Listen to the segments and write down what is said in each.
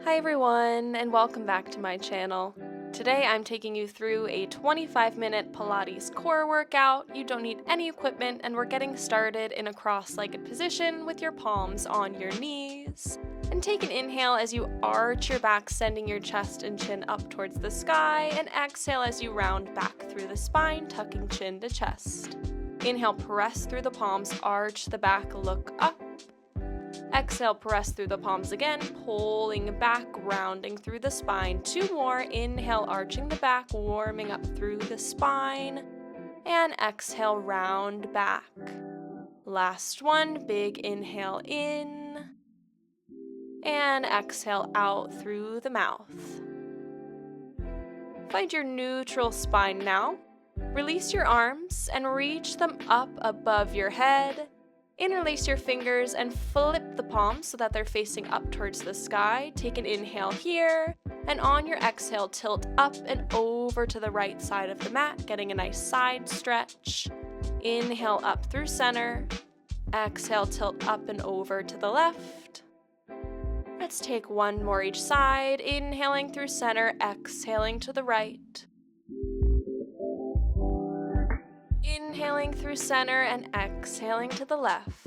Hi everyone, and welcome back to my channel. Today I'm taking you through a 25-minute Pilates core workout. You don't need any equipment, and we're getting started in a cross-legged position with your palms on your knees. And take an inhale as you arch your back, sending your chest and chin up towards the sky, and exhale as you round back through the spine, tucking chin to chest. Inhale, press through the palms, arch the back, look up. Exhale, press through the palms again, pulling back, rounding through the spine. Two more. Inhale, arching the back, warming up through the spine. And exhale, round back. Last one. Big inhale in. And exhale out through the mouth. Find your neutral spine now. Release your arms and reach them up above your head. Interlace your fingers and flip the palms so that they're facing up towards the sky. Take an inhale here, and on your exhale, tilt up and over to the right side of the mat, getting a nice side stretch. Inhale up through center. Exhale, tilt up and over to the left. Let's take one more each side. Inhaling through center, exhaling to the right. Inhaling through center and exhaling to the left.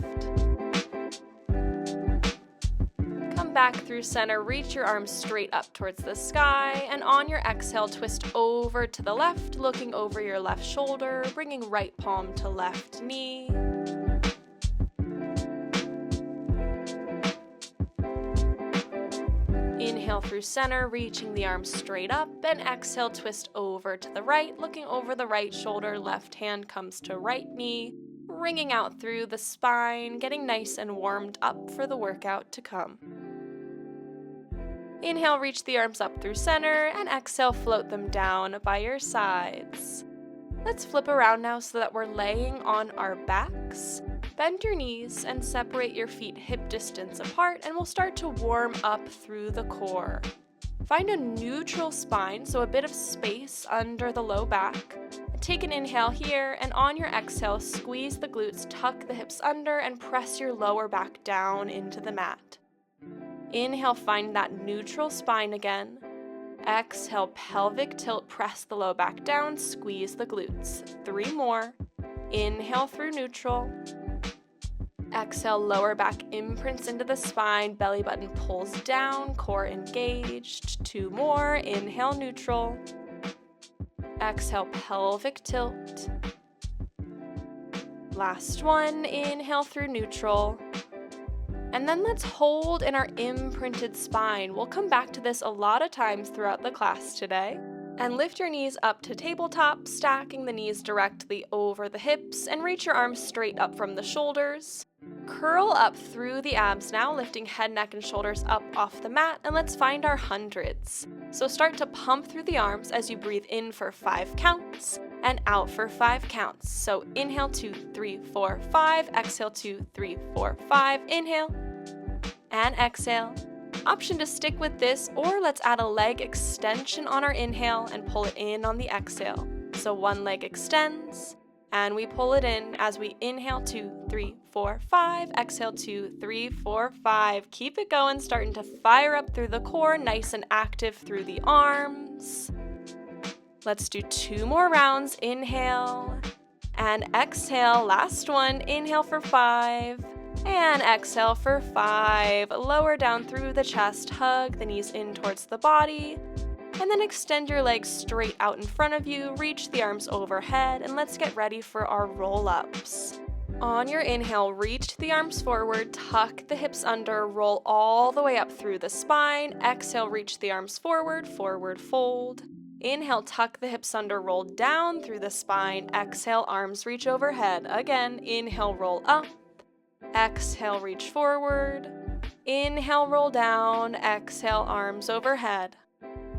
Come back through center, reach your arms straight up towards the sky, and on your exhale, twist over to the left, looking over your left shoulder, bringing right palm to left knee. Inhale through center, reaching the arms straight up, and exhale, twist over to the right, looking over the right shoulder, left hand comes to right knee, wringing out through the spine, getting nice and warmed up for the workout to come. Inhale, reach the arms up through center, and exhale, float them down by your sides. Let's flip around now so that we're laying on our backs. Bend your knees and separate your feet hip distance apart, and we'll start to warm up through the core. Find a neutral spine, so a bit of space under the low back. Take an inhale here, and on your exhale, squeeze the glutes, tuck the hips under, and press your lower back down into the mat. Inhale, find that neutral spine again. Exhale, pelvic tilt, press the low back down, squeeze the glutes. 3 more. Inhale through neutral. Exhale, lower back imprints into the spine, belly button pulls down, core engaged. 2 more. Inhale, neutral. Exhale, pelvic tilt. Last one. Inhale through neutral. And then let's hold in our imprinted spine. We'll come back to this a lot of times throughout the class today. And lift your knees up to tabletop, stacking the knees directly over the hips, and reach your arms straight up from the shoulders. Curl up through the abs now, lifting head, neck, and shoulders up off the mat, and let's find our hundreds. So start to pump through the arms as you breathe in for 5 counts, and out for 5 counts. So inhale, 2, 3, 4, 5, exhale, 2, 3, 4, 5, inhale, and exhale. Option to stick with this, or let's add a leg extension on our inhale and pull it in on the exhale. So one leg extends, and we pull it in as we inhale, 2, 3, 4, 5, exhale, 2, 3, 4, 5. Keep it going, starting to fire up through the core, nice and active through the arms. Let's do 2 more rounds. Inhale and exhale. Last one. Inhale for 5. And exhale for 5. Lower down through the chest, hug the knees in towards the body, and then extend your legs straight out in front of you, reach the arms overhead, and let's get ready for our roll-ups. On your inhale, reach the arms forward, tuck the hips under, roll all the way up through the spine. Exhale, reach the arms forward, forward fold. Inhale, tuck the hips under, roll down through the spine. Exhale, arms reach overhead. Again, inhale, roll up. Exhale, reach forward. Inhale, roll down. Exhale, arms overhead.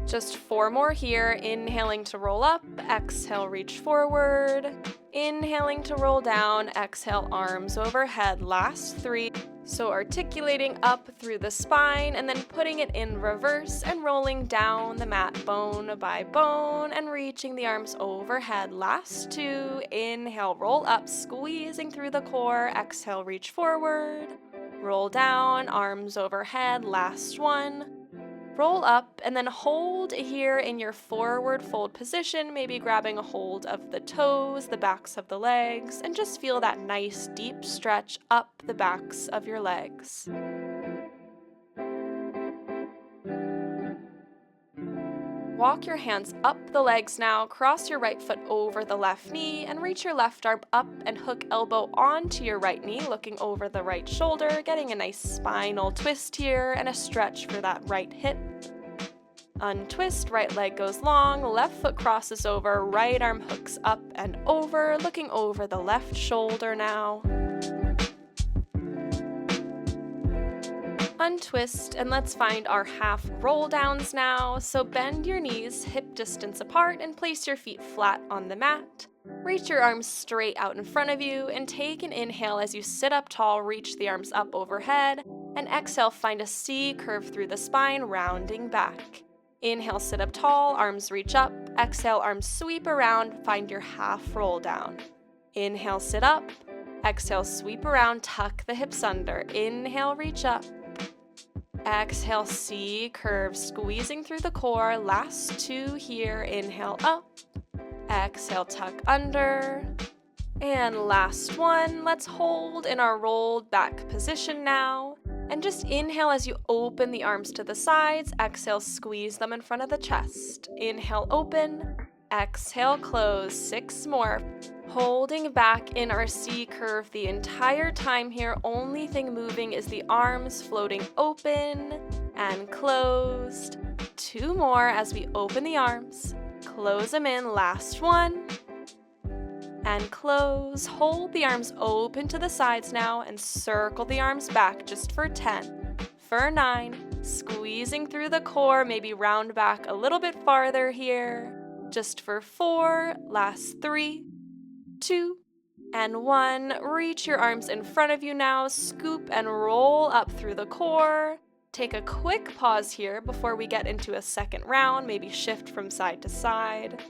Just 4 more here. Inhaling to roll up. Exhale, reach forward. Inhaling to roll down. Exhale, arms overhead. Last 3. So articulating up through the spine and then putting it in reverse and rolling down the mat bone by bone and reaching the arms overhead. Last 2. Inhale, roll up, squeezing through the core. Exhale, reach forward. Roll down, arms overhead. Last 1. Roll up and then hold here in your forward fold position, maybe grabbing a hold of the toes, the backs of the legs, and just feel that nice deep stretch up the backs of your legs. Walk your hands up the legs now, cross your right foot over the left knee, and reach your left arm up and hook elbow onto your right knee, looking over the right shoulder, getting a nice spinal twist here and a stretch for that right hip. Untwist, right leg goes long, left foot crosses over, right arm hooks up and over, looking over the left shoulder now. Untwist, and let's find our half roll downs now. So bend your knees hip distance apart and place your feet flat on the mat. Reach your arms straight out in front of you and take an inhale as you sit up tall, reach the arms up overhead, and exhale, find a C curve through the spine, rounding back. Inhale, sit up tall, arms reach up. Exhale, arms sweep around, find your half roll down. Inhale, sit up. Exhale, sweep around, tuck the hips under. Inhale, reach up. Exhale, C curve, squeezing through the core. Last two here. Inhale, up. Exhale, tuck under. And last one. Let's hold in our rolled back position now. And just inhale as you open the arms to the sides. Exhale, squeeze them in front of the chest. Inhale, open. Exhale, close. 6 more. Holding back in our C curve the entire time here. Only thing moving is the arms floating open and closed. 2 more as we open the arms. Close them in. Last one. And close. Hold the arms open to the sides now and circle the arms back just for 10. For 9. Squeezing through the core. Maybe round back a little bit farther here. Just for 4. Last 3. 2, and 1. Reach your arms in front of you now. Scoop and roll up through the core. Take a quick pause here before we get into a second round. Maybe shift from side to side.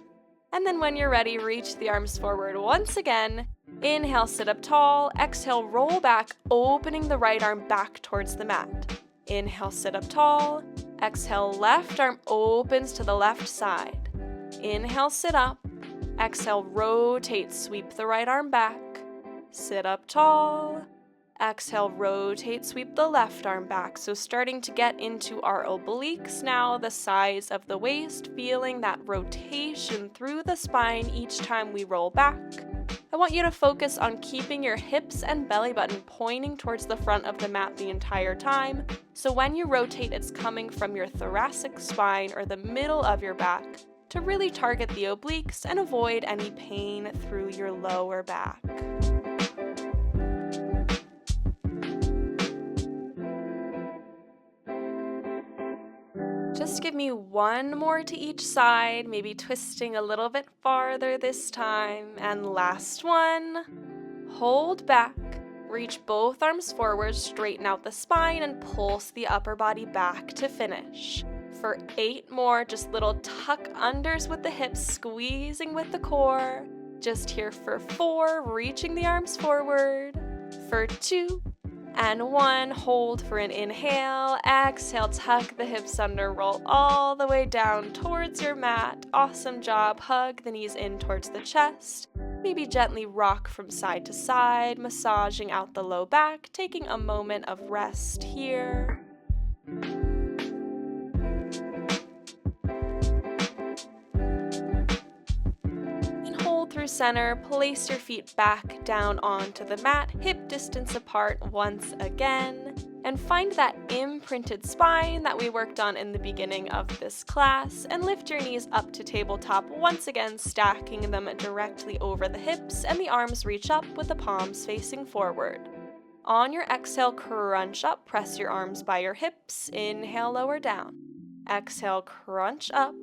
And then when you're ready, reach the arms forward once again. Inhale, sit up tall. Exhale, roll back, opening the right arm back towards the mat. Inhale, sit up tall. Exhale, left arm opens to the left side. Inhale, sit up. Exhale, rotate, sweep the right arm back. Sit up tall. Exhale, rotate, sweep the left arm back. So starting to get into our obliques now, the sides of the waist, feeling that rotation through the spine each time we roll back. I want you to focus on keeping your hips and belly button pointing towards the front of the mat the entire time. So when you rotate, it's coming from your thoracic spine or the middle of your back, to really target the obliques and avoid any pain through your lower back. Just give me 1 more to each side, maybe twisting a little bit farther this time. And last one. Hold back. Reach both arms forward, straighten out the spine, and pulse the upper body back to finish. For 8 more, just little tuck unders with the hips, squeezing with the core. Just here for 4, reaching the arms forward. For 2 and 1, hold for an inhale. Exhale, tuck the hips under, roll all the way down towards your mat. Awesome job. Hug the knees in towards the chest. Maybe gently rock from side to side, massaging out the low back, taking a moment of rest here. Through center, place your feet back down onto the mat, hip distance apart once again, and find that imprinted spine that we worked on in the beginning of this class, and lift your knees up to tabletop once again, stacking them directly over the hips, and the arms reach up with the palms facing forward. On your exhale, crunch up, press your arms by your hips, inhale, lower down. Exhale, crunch up,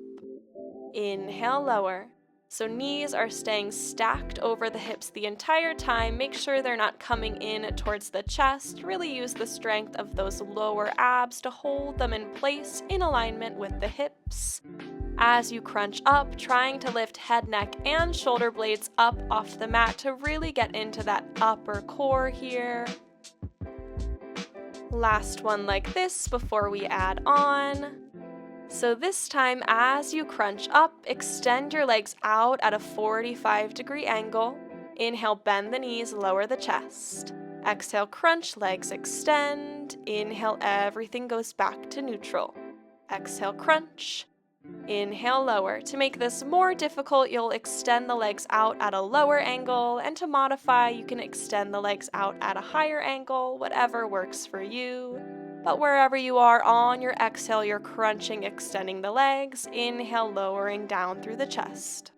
inhale, lower. So knees are staying stacked over the hips the entire time. Make sure they're not coming in towards the chest. Really use the strength of those lower abs to hold them in place in alignment with the hips. As you crunch up, trying to lift head, neck, and shoulder blades up off the mat to really get into that upper core here. Last one like this before we add on. So this time, as you crunch up, extend your legs out at a 45-degree angle. Inhale, bend the knees, lower the chest. Exhale, crunch, legs extend. Inhale, everything goes back to neutral. Exhale, crunch. Inhale, lower. To make this more difficult, you'll extend the legs out at a lower angle, and to modify, you can extend the legs out at a higher angle, whatever works for you. But wherever you are on your exhale, you're crunching, extending the legs. Inhale, lowering down through the chest.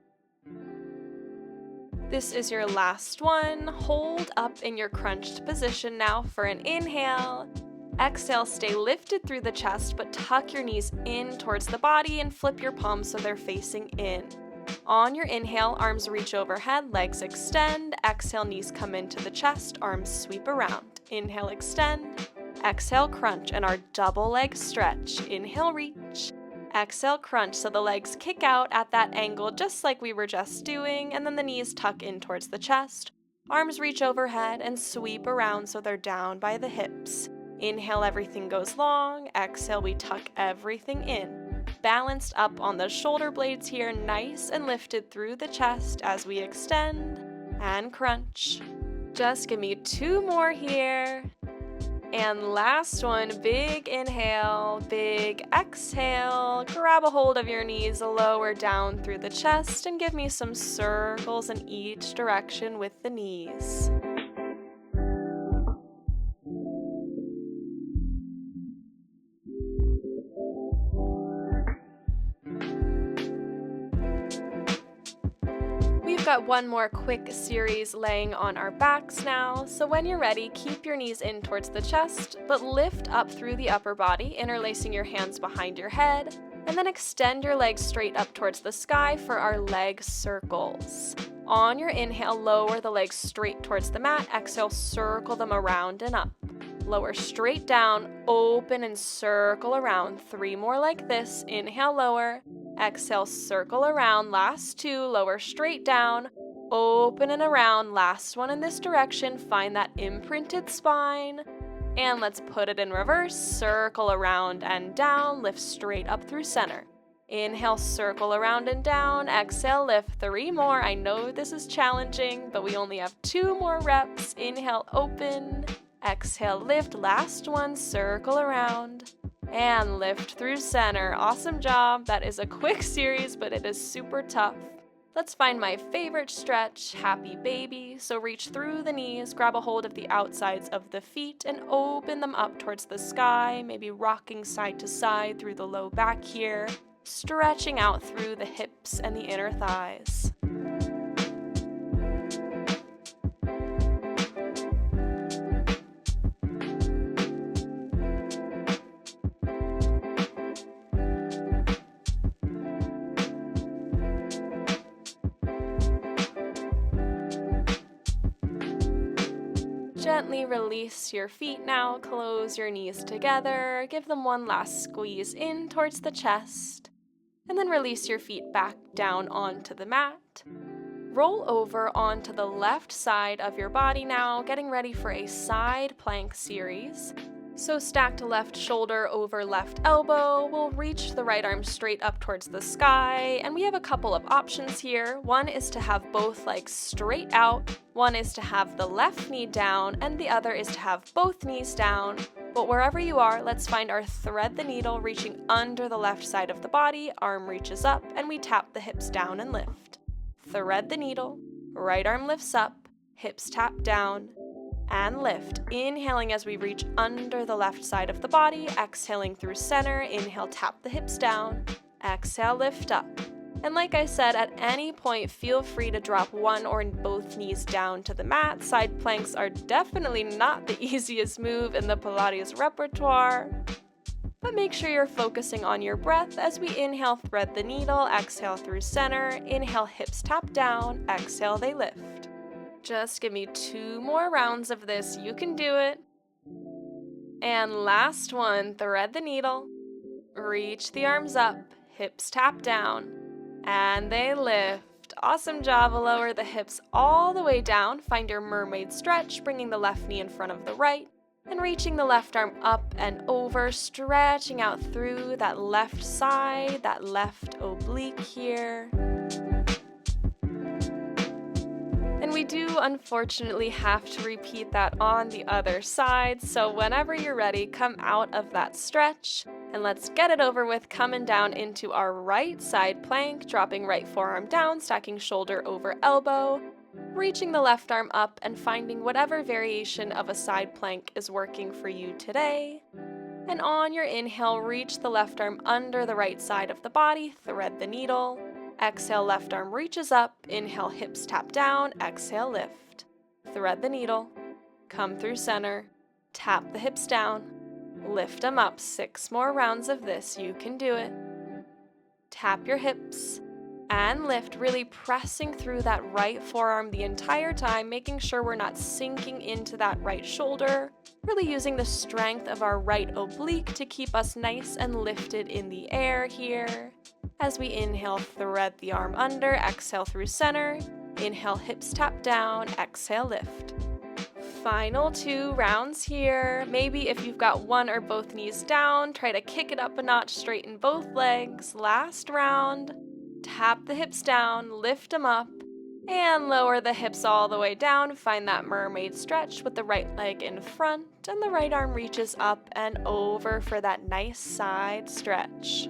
This is your last one. Hold up in your crunched position now for an inhale. Exhale, stay lifted through the chest, but tuck your knees in towards the body and flip your palms so they're facing in. On your inhale, arms reach overhead, legs extend. Exhale, knees come into the chest, arms sweep around. Inhale, extend. Exhale, crunch, and our double leg stretch. Inhale, reach. Exhale, crunch, so the legs kick out at that angle just like we were just doing, and then the knees tuck in towards the chest. Arms reach overhead and sweep around so they're down by the hips. Inhale, everything goes long. Exhale, we tuck everything in. Balanced up on the shoulder blades here, nice and lifted through the chest as we extend and crunch. Just give me 2 more here. And last one, big inhale, big exhale. Grab a hold of your knees, lower down through the chest, and give me some circles in each direction with the knees. We've got one more quick series laying on our backs now, so when you're ready, keep your knees in towards the chest, but lift up through the upper body, interlacing your hands behind your head, and then extend your legs straight up towards the sky for our leg circles. On your inhale, lower the legs straight towards the mat. Exhale, circle them around and up. Lower straight down, open and circle around. 3 more like this. Inhale, lower. Exhale, circle around. Last 2, lower straight down, open and around. Last one in this direction. Find that imprinted spine. And let's put it in reverse. Circle around and down. Lift straight up through center. Inhale, circle around and down. Exhale, lift. 3 more. I know this is challenging, but we only have 2 more reps. Inhale, open. Exhale, lift. Last one, circle around. And lift through center. Awesome job. That is a quick series, but it is super tough. Let's find my favorite stretch, happy baby. So reach through the knees, grab a hold of the outsides of the feet, and open them up towards the sky, maybe rocking side to side through the low back here, stretching out through the hips and the inner thighs. Gently release your feet now, close your knees together, give them one last squeeze in towards the chest, and then release your feet back down onto the mat. Roll over onto the left side of your body now, getting ready for a side plank series. So stacked left shoulder over left elbow, we'll reach the right arm straight up towards the sky, and we have a couple of options here. One is to have both legs straight out, one is to have the left knee down, and the other is to have both knees down. But wherever you are, let's find our thread the needle reaching under the left side of the body, arm reaches up, and we tap the hips down and lift. Thread the needle, right arm lifts up, hips tap down, and lift. Inhaling as we reach under the left side of the body, exhaling through center. Inhale, tap the hips down, exhale, lift up. And like I said, at any point, feel free to drop one or both knees down to the mat. Side planks are definitely not the easiest move in the Pilates repertoire. But make sure you're focusing on your breath as we inhale, thread the needle, exhale through center. Inhale, hips tap down, exhale, they lift. Just give me 2 more rounds of this. You can do it. And last one, thread the needle, reach the arms up, hips tap down, and they lift. Awesome job. Lower the hips all the way down. Find your mermaid stretch, bringing the left knee in front of the right. And reaching the left arm up and over, stretching out through that left side, that left oblique here. And we do unfortunately have to repeat that on the other side, so whenever you're ready, come out of that stretch, and let's get it over with, coming down into our right side plank, dropping right forearm down, stacking shoulder over elbow, reaching the left arm up and finding whatever variation of a side plank is working for you today. And on your inhale, reach the left arm under the right side of the body, thread the needle. Exhale, left arm reaches up. Inhale, hips tap down. Exhale, lift. Thread the needle. Come through center. Tap the hips down. Lift them up. 6 more rounds of this. You can do it. Tap your hips and lift, really pressing through that right forearm the entire time, making sure we're not sinking into that right shoulder, really using the strength of our right oblique to keep us nice and lifted in the air here. As we inhale, thread the arm under, exhale through center, inhale, hips tap down, exhale, lift. Final 2 rounds here. Maybe if you've got one or both knees down, try to kick it up a notch, straighten both legs. Last round. Tap the hips down, lift them up, and lower the hips all the way down. Find that mermaid stretch with the right leg in front, and the right arm reaches up and over for that nice side stretch.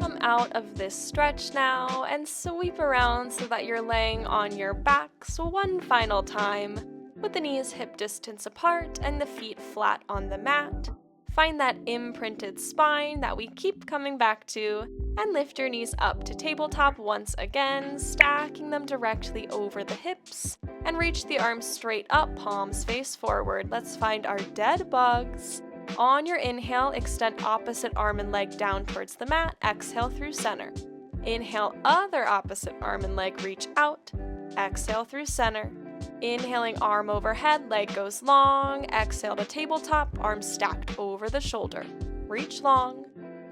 Come out of this stretch now and sweep around so that you're laying on your back. So one final time, with the knees hip distance apart and the feet flat on the mat. Find that imprinted spine that we keep coming back to, and lift your knees up to tabletop once again, stacking them directly over the hips, and reach the arms straight up, palms face forward. Let's find our dead bugs. On your inhale, extend opposite arm and leg down towards the mat. Exhale through center. Inhale, other opposite arm and leg reach out. Exhale through center. Inhaling, arm overhead, leg goes long. Exhale to tabletop, arms stacked over the shoulder. Reach long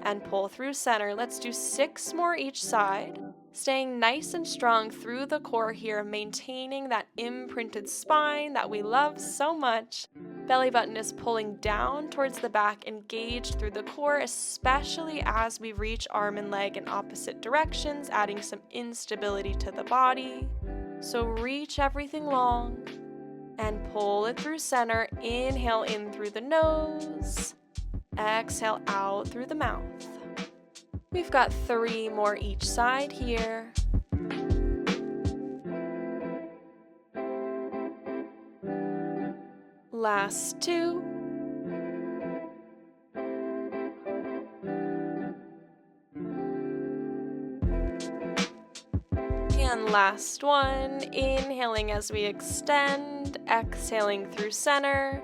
and pull through center. Let's do 6 more each side. Staying nice and strong through the core here, maintaining that imprinted spine that we love so much. Belly button is pulling down towards the back, engaged through the core, especially as we reach arm and leg in opposite directions, adding some instability to the body. So reach everything long and pull it through center. Inhale in through the nose. Exhale out through the mouth. We've got 3 more each side here. Last 2. And last 1. Inhaling as we extend, exhaling through center.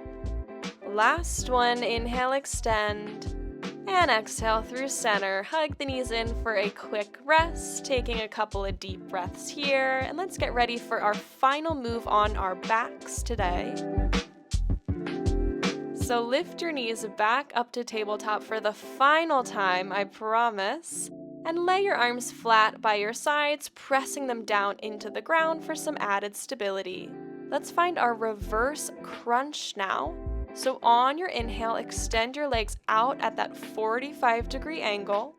Last 1. Inhale, extend. And exhale through center. Hug the knees in for a quick rest, taking a couple of deep breaths here. And let's get ready for our final move on our backs today. So lift your knees back up to tabletop for the final time, I promise. And lay your arms flat by your sides, pressing them down into the ground for some added stability. Let's find our reverse crunch now. So on your inhale, extend your legs out at that 45-degree angle.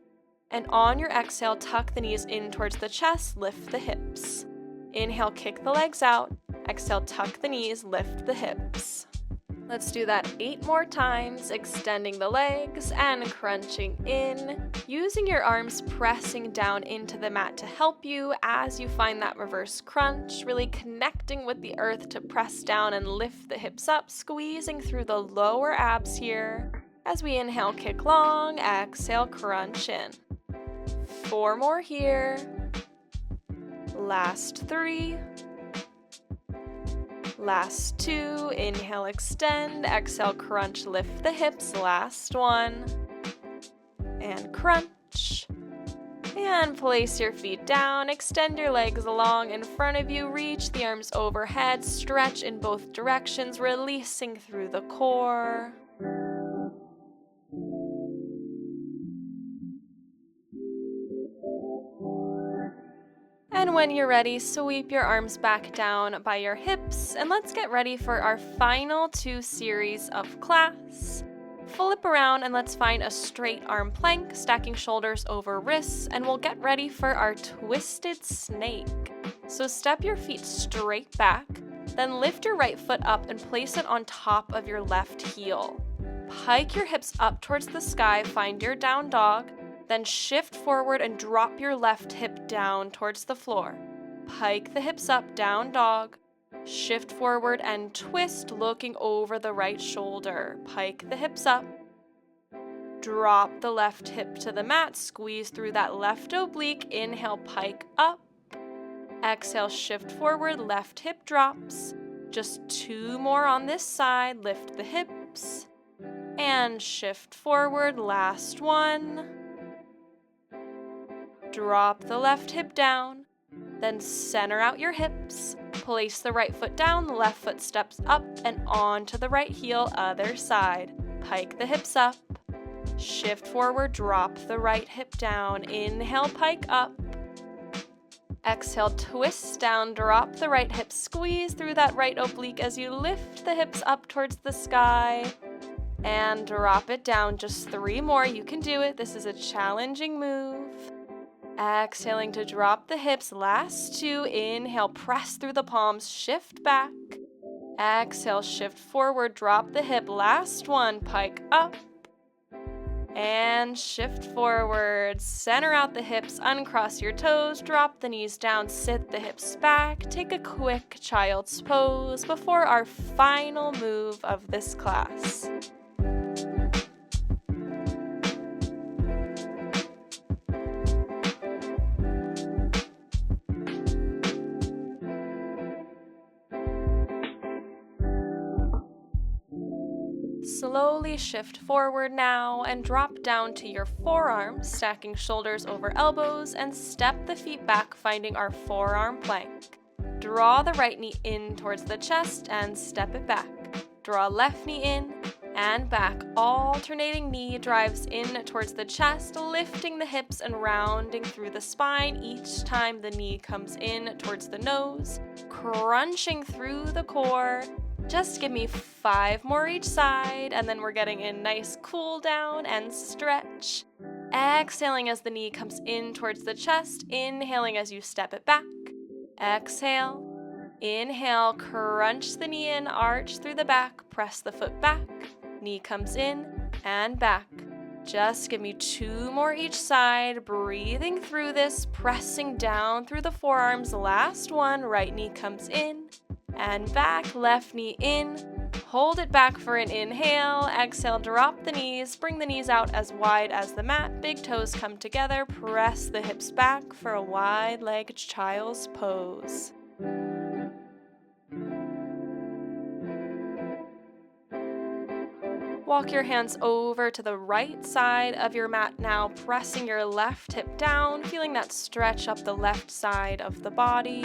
And on your exhale, tuck the knees in towards the chest, lift the hips. Inhale, kick the legs out. Exhale, tuck the knees, lift the hips. Let's do that 8 more times, extending the legs and crunching in, using your arms pressing down into the mat to help you as you find that reverse crunch, really connecting with the earth to press down and lift the hips up, squeezing through the lower abs here. As we inhale, kick long, exhale, crunch in. 4 more here. Last 3. Last 2, inhale, extend, exhale, crunch, lift the hips, last 1, and crunch, and place your feet down, extend your legs long in front of you, reach the arms overhead, stretch in both directions, releasing through the core. And when you're ready, sweep your arms back down by your hips, and let's get ready for our final 2 series of class. Flip around and let's find a straight arm plank, stacking shoulders over wrists, and we'll get ready for our twisted snake. So step your feet straight back, then lift your right foot up and place it on top of your left heel. Pike your hips up towards the sky, find your down dog, then shift forward and drop your left hip down towards the floor. Pike the hips up, down dog. Shift forward and twist, looking over the right shoulder. Pike the hips up. Drop the left hip to the mat, squeeze through that left oblique. Inhale, pike up. Exhale, shift forward, left hip drops. Just 2 more on this side. Lift the hips. And shift forward, last one. Drop the left hip down, then center out your hips. Place the right foot down, the left foot steps up and onto the right heel, other side. Pike the hips up. Shift forward, drop the right hip down. Inhale, pike up. Exhale, twist down, drop the right hip, squeeze through that right oblique as you lift the hips up towards the sky. And drop it down, just 3 more, you can do it. This is a challenging move. Exhaling to drop the hips, last 2, inhale, press through the palms, shift back. Exhale, shift forward, drop the hip, last 1, pike up. And shift forward, center out the hips, uncross your toes, drop the knees down, sit the hips back, take a quick child's pose before our final move of this class. Slowly shift forward now and drop down to your forearms, stacking shoulders over elbows, and step the feet back, finding our forearm plank. Draw the right knee in towards the chest and step it back. Draw left knee in and back. Alternating knee drives in towards the chest, lifting the hips and rounding through the spine each time the knee comes in towards the nose, crunching through the core. Just give me 5 more each side, and then we're getting a nice cool down and stretch. Exhaling as the knee comes in towards the chest, inhaling as you step it back. Exhale, inhale, crunch the knee in, arch through the back, press the foot back, knee comes in and back. Just give me 2 more each side, breathing through this, pressing down through the forearms, last 1, right knee comes in and back, left knee in, hold it back for an inhale, exhale, drop the knees, bring the knees out as wide as the mat, big toes come together, press the hips back for a wide-legged child's pose. Walk your hands over to the right side of your mat now, pressing your left hip down, feeling that stretch up the left side of the body.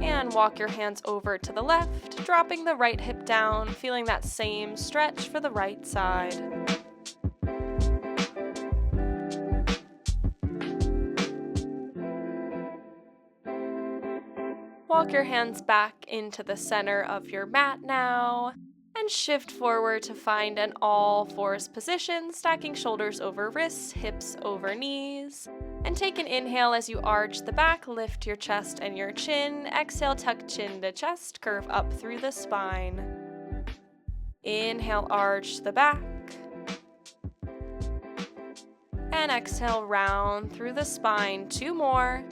And walk your hands over to the left, dropping the right hip down, feeling that same stretch for the right side. Walk your hands back into the center of your mat now, and shift forward to find an all-fours position, stacking shoulders over wrists, hips over knees. And take an inhale as you arch the back, lift your chest and your chin. Exhale, tuck chin to chest, curve up through the spine. Inhale, arch the back. And exhale, round through the spine. 2 more.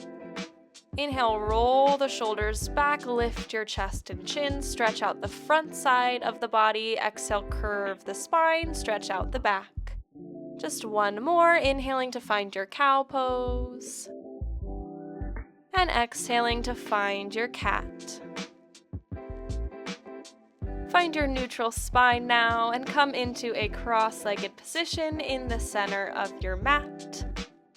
Inhale, roll the shoulders back, lift your chest and chin, stretch out the front side of the body. Exhale, curve the spine, stretch out the back. Just 1 more, inhaling to find your cow pose. And exhaling to find your cat. Find your neutral spine now and come into a cross-legged position in the center of your mat.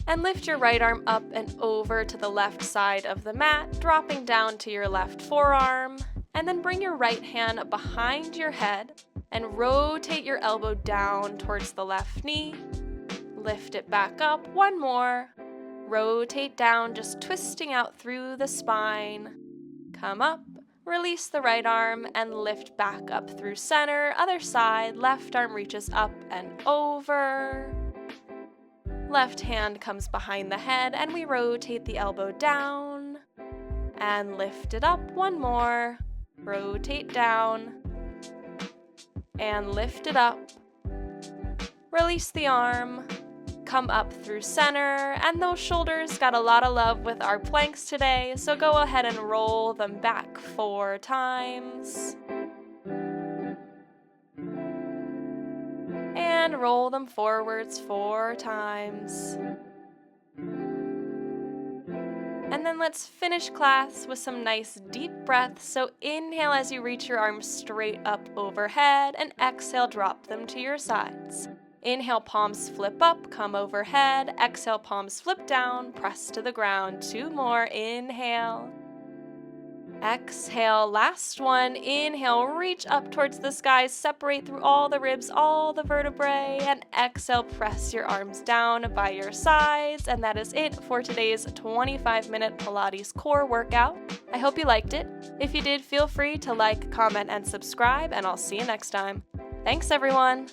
And lift your right arm up and over to the left side of the mat, dropping down to your left forearm. And then bring your right hand behind your head and rotate your elbow down towards the left knee. Lift it back up, one more. Rotate down, just twisting out through the spine. Come up, release the right arm, and lift back up through center. Other side, left arm reaches up and over. Left hand comes behind the head, and we rotate the elbow down. And lift it up, one more. Rotate down. And lift it up. Release the arm. Come up through center, and those shoulders got a lot of love with our planks today, so go ahead and roll them back 4 times. And roll them forwards 4 times. And then let's finish class with some nice deep breaths. So inhale as you reach your arms straight up overhead, and exhale, drop them to your sides. Inhale, palms flip up, come overhead. Exhale, palms flip down, press to the ground. 2 more, inhale. Exhale, last one. Inhale, reach up towards the sky, separate through all the ribs, all the vertebrae, and exhale, press your arms down by your sides. And that is it for today's 25-minute Pilates core workout. I hope you liked it. If you did, feel free to like, comment, and subscribe, and I'll see you next time. Thanks, everyone.